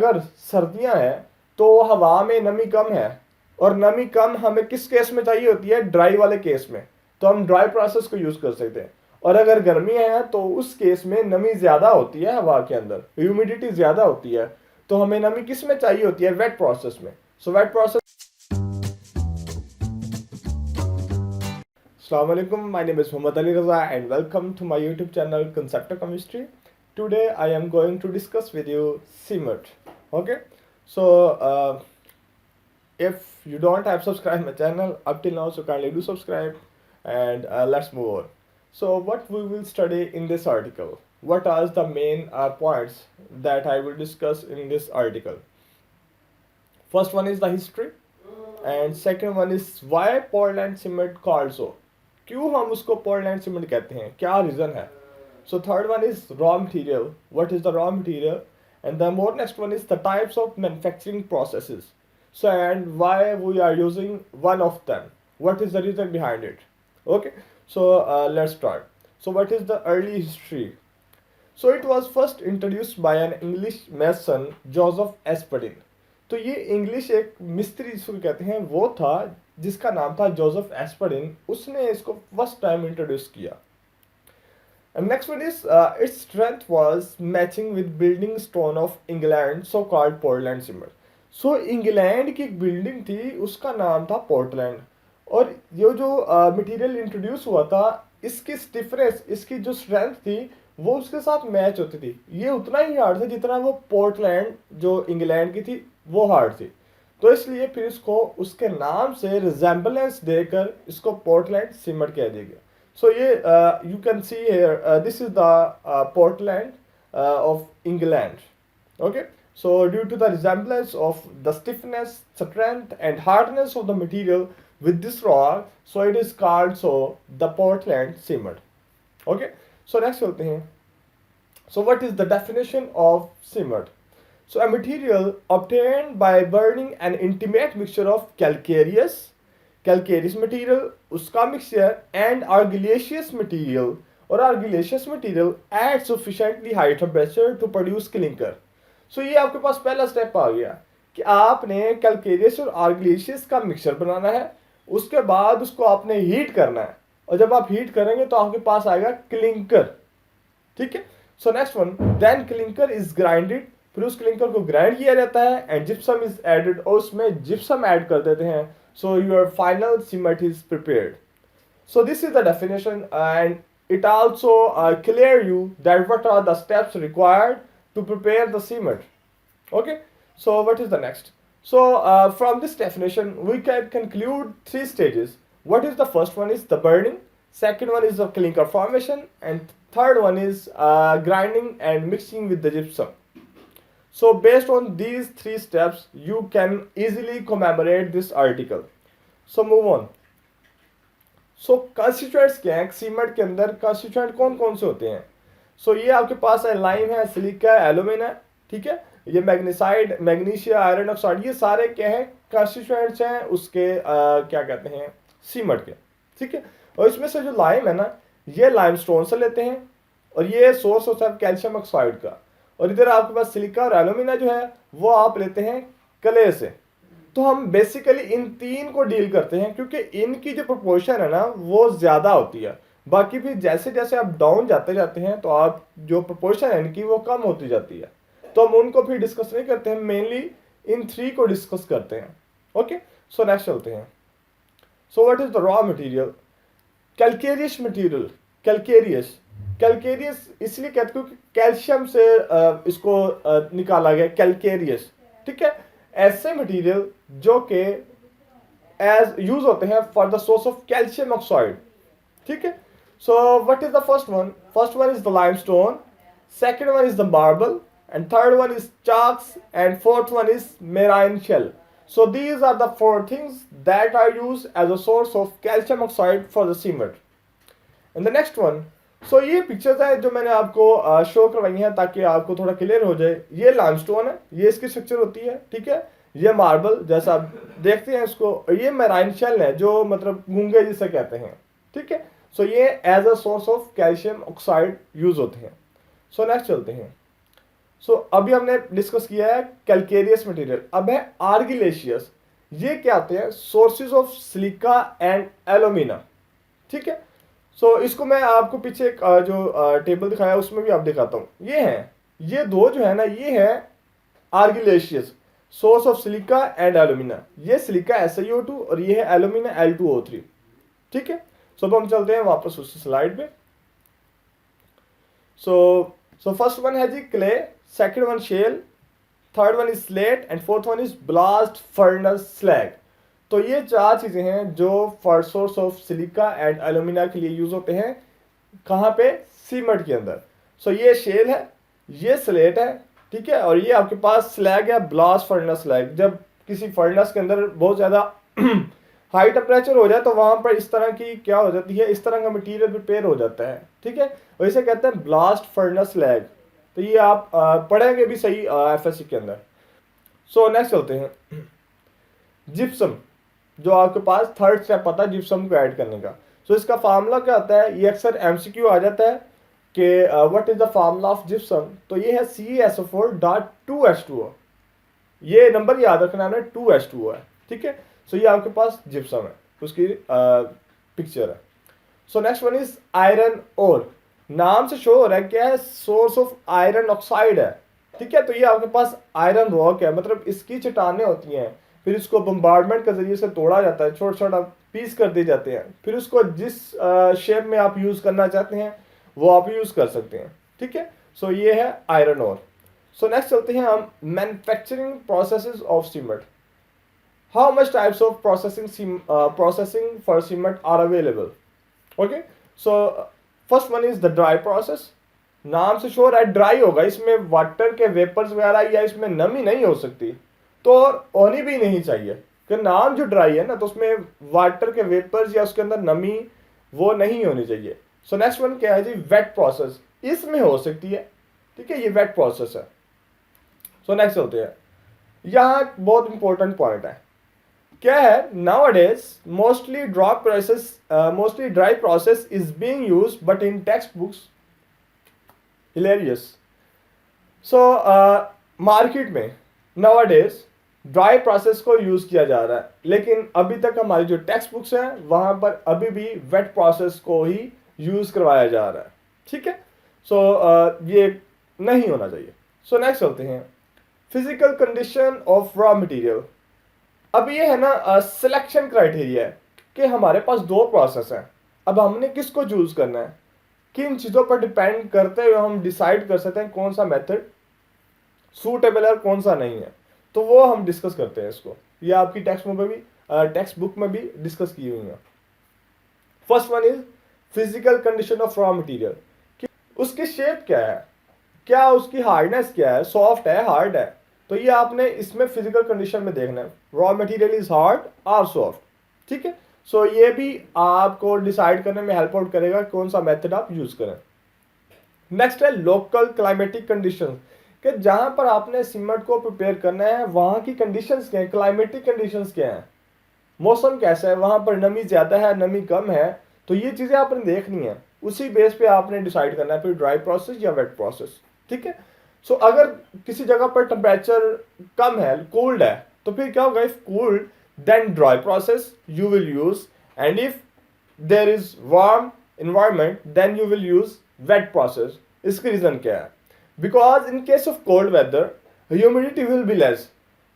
अगर सर्दियां हैं तो हवा में नमी कम है, और नमी कम हमें किस केस में चाहिए होती है? ड्राई वाले केस में। तो हम ड्राई प्रोसेस को यूज कर सकते हैं। और अगर गर्मी है तो उस केस में नमी ज्यादा होती है, हवा के अंदर ह्यूमिडिटी ज्यादा होती है, तो हमें नमी किस में चाहिए होती है? वेट प्रोसेस में। So wet process. Assalamu alaikum, my name is Muhammad Ali Raza and welcome to my YouTube channel Concept of Chemistry. Today I am going to discuss with you CMET. Okay, so if you don't have subscribed my channel up till now, so kindly do subscribe, and let's move on. So what we will study in this article? What are the main points that I will discuss in this article? First one is the history, and second one is why Portland cement called so. क्यों हम उसको Portland cement कहते हैं, क्या reason है? So third one is raw material, what is the raw material, and the more next one is the types of manufacturing processes. So and why we are using one of them, what is the reason behind it. Okay, so let's start. So what is the early history? So it was first introduced by an English mason Joseph Aspdin. तो ये English एक मिस्त्री जिसको कहते हैं वो था, जिसका नाम था जोसेफ एस्परडिन. उसने इसको फर्स्ट टाइम इंट्रोड्यूस किया. And next one is its strength was matching with building stone of England, so called Portland cement. So England की एक बिल्डिंग थी, उसका नाम था पोर्टलैंड. और ये जो मटेरियल इंट्रोड्यूस हुआ था, इसकी स्टिफनेस, इसकी जो स्ट्रेंथ थी वो उसके साथ मैच होती थी. ये उतना ही हार्ड था जितना वो पोर्टलैंड जो इंग्लैंड की थी वो हार्ड थी. तो इसलिए फिर इसको उसके नाम से रिजेंबलेंस देकर इसको पोर्टलैंड सीमेंट कह दिया गया. सो ये you can see here, this is the Portland of England. Okay, so due to the resemblance of the stiffness, strength and hardness of the material with this rock, so it is called so the Portland cement. Okay, so next चलते हैं. So what is the definition of cement? So a material obtained by burning an intimate mixture of calcareous material, उसका mixture, and argillaceous material और argillaceous material at sufficiently high temperature to produce clinker. So ये आपके पास पहला step आ गया कि आपने calcareous और argillaceous का मिक्सचर बनाना है. उसके बाद उसको आपने हीट करना है, और जब आप हीट करेंगे तो आपके पास आएगा क्लिंकर. ठीक है. So next one, then clinker is grinded. फिर उस क्लिंकर को ग्राइंड किया जाता है एंड जिप्सम इज एडेड, और उसमें जिप्सम ऐड कर देते हैं. So your final cement is prepared. So this is the definition and it also clear you that what are the steps required to prepare the cement. Okay, so what is the next? So from this definition we can conclude three stages. What is the first one? Is the burning, second one is the clinker formation, and third one is grinding and mixing with the gypsum. So based on these three steps you can easily commemorate this article. So move on. So constituents क्या हैं cement के अंदर? Constituent कौन कौन से होते हैं? सो ये आपके पास है लाइम है, सिलिका है, एल्यूमिना है. ठीक है, ये मैग्नीसाइड, मैग्नीशिया, आयरन ऑक्साइड, ये सारे क्या है? कंस्टिट्यूएंट्स हैं उसके क्या कहते हैं? सीमेंट के. ठीक है. और इसमें से जो लाइम है ना, ये लाइमस्टोन से लेते हैं, और ये सोर्स होता है कैल्शियम ऑक्साइड का. और इधर आपके पास सिलिका और एल्यूमिना जो है वो आप लेते हैं क्ले से. तो हम बेसिकली इन तीन को डील करते हैं क्योंकि इनकी जो प्रोपोर्शन है ना वो ज़्यादा होती है. बाकी फिर जैसे जैसे आप डाउन जाते जाते हैं तो आप जो प्रोपोर्शन है इनकी वो कम होती जाती है. तो हम उनको फिर डिस्कस नहीं करते हैं, मेनली इन थ्री को डिस्कस करते हैं. ओके, सो नेक्स्ट चलते हैं. सो what is the raw material? Calcareous material. Calcareous इसलिए कहते हैं क्योंकि कैल्शियम से इसको निकाला गया कैल्केरियस. ठीक है. ऐसे मटेरियल जो कि एज यूज होते हैं for the source of calcium oxide. ठीक है. सो what is the first one? First one is the limestone, second one is the marble, and third one is chalks, and fourth one is marine shell. So these are the four things that are used as a source of calcium oxide for the cement. And the next one, so ये pictures है जो मैंने आपको show करवाई हैं ताकि आपको थोड़ा क्लियर हो जाए. ये लाइमस्टोन है, ये इसकी स्ट्रक्चर होती है. ठीक है. ये मार्बल जैसा आप देखते हैं इसको, ये मैराइन शेल है जो मतलब गूंगे जिसे कहते हैं. ठीक है. सो ये as a source of calcium oxide use होते हैं. सो नेक्स्ट चलते हैं. सो अभी हमने डिस्कस किया है कैलकेरियस मटेरियल, अब है आर्गिलेशियस। ये क्या होते हैं? Sources of silica and alumina. ठीक है, सो इसको मैं आपको पीछे एक जो टेबल दिखाया उसमें भी आप दिखाता हूँ। ये है, ये दो जो है ना, ये है argillaceous, source of silica and alumina. ये सिलिका SiO2 और ये है एल्यूमिना Al2O3। ठीक है, सो अब हम चलते हैं वापस उस स्लाइड पे। सो फर्स्ट वन है जी clay, second one shale, third one is slate and fourth one is blast furnace slag. तो ये चार चीजें हैं जो for source of silica and alumina के लिए यूज होते हैं। कहाँ पे? सीमेंट के अंदर। सो ये शेल है, ये स्लेट है, ठीक है, और ये आपके पास स्लैग है, ब्लास्ट फर्नेस स्लैग। जब किसी फर्नेस के अंदर बहुत ज्यादा हाई टेम्परेचर हो जाए तो वहां पर इस तरह की क्या हो जाती है, इस तरह का मटेरियल प्रिपेयर हो जाता है। ठीक है, और इसे कहते हैं ब्लास्ट फर्नेस स्लैग। तो ये आप पढ़ेंगे भी सही FSC के अंदर। सो नेक्स्ट चलते हैं, जिप्सम, जो आपके पास थर्ड स्टेप आता है जिप्सम को ऐड करने का। सो इसका फार्मूला क्या होता है? ये अक्सर MCQ आ जाता है कि what is the formula of gypsum. तो ये है CaSO4.2H2O। ये नंबर याद रखना है, 2H2O है। ठीक है, सो ये आपके पास जिप्सम है, उसकी पिक्चर है। So next one is iron ore. नाम से शो हो रहा है क्या है? सोर्स ऑफ आयरन ऑक्साइड है। ठीक है, तो ये आपके पास आयरन रॉक है, मतलब इसकी चट्टानें होती हैं, फिर इसको बम्बार्डमेंट के जरिए से तोड़ा जाता है, छोटा छोटा पीस कर दिए जाते हैं, फिर उसको जिस शेप में आप यूज करना चाहते हैं वो आप यूज कर सकते हैं। ठीक है, सो ये है आयरन ओर। सो नेक्स्ट चलते हैं हम manufacturing processes of cement. How much types of processing for cement are available? Okay, so first one is the dry process. नाम से श्योर है ड्राई होगा, इसमें वाटर के वेपर्स वगैरह या इसमें नमी नहीं हो सकती, तो होनी भी नहीं चाहिए कि नाम जो ड्राई है ना, तो उसमें वाटर के वेपर्स या उसके अंदर नमी वो नहीं होनी चाहिए। सो नेक्स्ट वन क्या है जी? वेट प्रोसेस, इसमें हो सकती है। ठीक है, ये वेट प्रोसेस है। सो नेक्स्ट चलते हैं, यहाँ बहुत इंपॉर्टेंट पॉइंट है, क्या है? Nowadays mostly dry process is being used but in text books hilarious. So market में नाउअडेज ड्राई प्रोसेस को यूज किया जा रहा है, लेकिन अभी तक हमारी जो टेक्स्ट बुक्स हैं वहां पर अभी भी वेट प्रोसेस को ही यूज करवाया जा रहा है। ठीक है, सो ये नहीं होना चाहिए। सो नेक्स्ट चलते हैं, physical condition of raw material. अब ये है ना सिलेक्शन क्राइटेरिया है कि हमारे पास दो प्रोसेस हैं, अब हमने किसको चूज करना है, किन चीज़ों पर डिपेंड करते हुए हम डिसाइड कर सकते हैं कौन सा मेथड सूटेबल है और कौन सा नहीं है। तो वो हम डिस्कस करते हैं इसको, ये आपकी टेक्स्ट बुक में भी डिस्कस की हुई है। First one is physical condition of raw material, उसकी शेप क्या है, क्या उसकी हार्डनेस क्या है, सॉफ्ट है हार्ड है। तो ये आपने इसमें फिजिकल कंडीशन में देखना है, रॉ मटेरियल इज हार्ड और सॉफ्ट। ठीक है, सो ये भी आपको डिसाइड करने में हेल्प आउट करेगा कौन सा मेथड आप यूज करें। नेक्स्ट है लोकल क्लाइमेटिक कंडीशन, कि जहां पर आपने सीमेंट को प्रिपेयर करना है वहां की कंडीशंस क्या है, क्लाइमेटिक कंडीशंस क्या है, मौसम कैसा है, वहां पर नमी ज्यादा है नमी कम है। तो ये चीजें आपने देखनी है, उसी बेस पे आपने डिसाइड करना है फिर ड्राई प्रोसेस या वेट प्रोसेस। ठीक है, सो अगर किसी जगह पर टेम्परेचर कम है, कोल्ड है, तो फिर क्या होगा? If cold then dry process you will use, and if there is warm environment then you will use wet process। इसकी रीजन क्या है? Because in case of cold weather humidity will be less.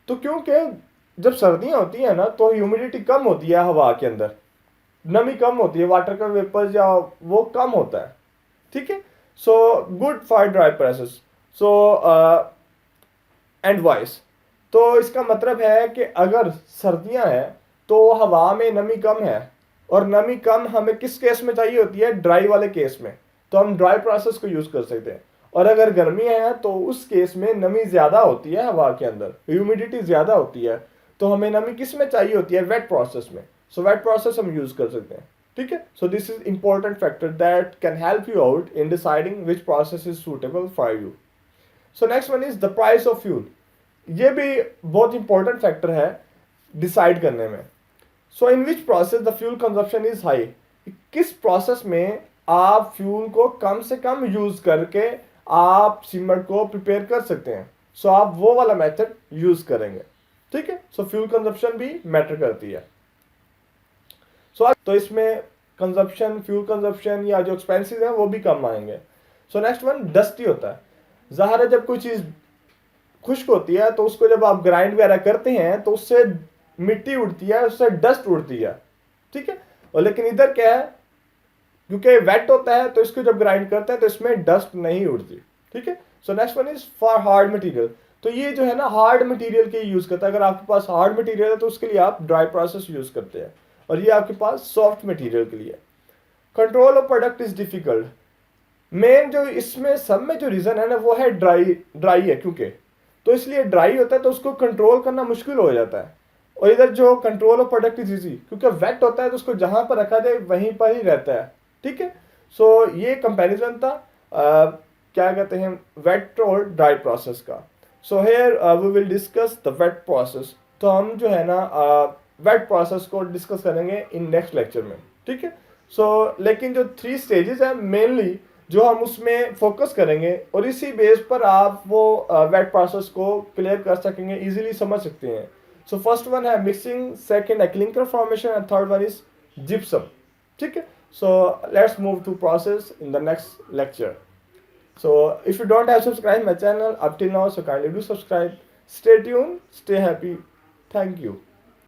तो क्योंकि जब सर्दियां होती है ना तो ह्यूमिडिटी कम होती है, हवा के अंदर नमी कम होती है, वाटर का वेपर्स या वो कम होता है। ठीक है, so good for dry process. So and vice, तो इसका मतलब है कि अगर सर्दियां हैं तो हवा में नमी कम है, और नमी कम हमें किस केस में चाहिए होती है? ड्राई वाले केस में, तो हम ड्राई प्रोसेस को यूज कर सकते हैं। और अगर गर्मी है तो उस केस में नमी ज्यादा होती है, हवा के अंदर ह्यूमिडिटी ज्यादा होती है, तो हमें नमी किस में चाहिए होती है? वेट प्रोसेस में। सो वेट प्रोसेस हम यूज कर सकते हैं। ठीक है, so this is important factor that can help you out in deciding which process is suitable for you. So next one is the price of fuel. ये भी बहुत इंपॉर्टेंट फैक्टर है डिसाइड करने में। So in which process the fuel consumption is high, किस प्रोसेस में आप फ्यूल को कम से कम यूज करके आप सीमेंट को प्रिपेयर कर सकते हैं। सो आप वो वाला मेथड यूज करेंगे, ठीक है। सो फ्यूल कंजप्शन भी मैटर करती है। सो तो इसमें कंजप्शन, फ्यूल कंजप्शन या जो एक्सपेंसेस हैं वो भी कम आएंगे। सो नेक्स्ट वन डस्टी होता है। ज़ाहिर है जब कोई चीज़ खुश्क होती है तो उसको जब आप ग्राइंड वगैरह करते हैं तो उससे मिट्टी उड़ती है, उससे डस्ट उड़ती है, ठीक है। और लेकिन इधर क्या है, क्योंकि वेट होता है तो इसको जब ग्राइंड करते हैं तो इसमें डस्ट नहीं उड़ती, ठीक है। So next one is for hard material. तो ये जो है ना हार्ड मटेरियल के यूज करता है। अगर आपके पास हार्ड मटेरियल है तो उसके लिए आप ड्राई प्रोसेस यूज करते हैं, और ये आपके पास सॉफ्ट मटेरियल के लिए। Control of product is difficult. Main जो इसमें सब में जो रीजन है ना वो है ड्राई है, क्योंकि तो इसलिए ड्राई होता है तो उसको कंट्रोल करना मुश्किल हो जाता है। और इधर जो control of product is easy, क्योंकि वेट होता है तो उसको जहां पर रखा जाए वहीं पर ही रहता है, ठीक है। सो ये कंपैरिजन था क्या कहते हैं वेट और ड्राई प्रोसेस का। So here we will discuss the wet process. तो हम जो है ना वेट प्रोसेस को डिस्कस करेंगे इन नेक्स्ट लेक्चर में, ठीक है। सो लेकिन जो 3 स्टेजेस हैं मेनली जो हम उसमें फोकस करेंगे, और इसी बेस पर आप वो वेट प्रोसेस को क्लियर कर सकेंगे, इजीली समझ सकते हैं। सो फर्स्ट वन है मिक्सिंग, सेकंड है clinker formation, and third one is gypsum, ठीक है। So let's move to process in the next lecture. So if you don't have subscribed my channel up till now, so kindly do subscribe. Stay tuned, stay happy. Thank you.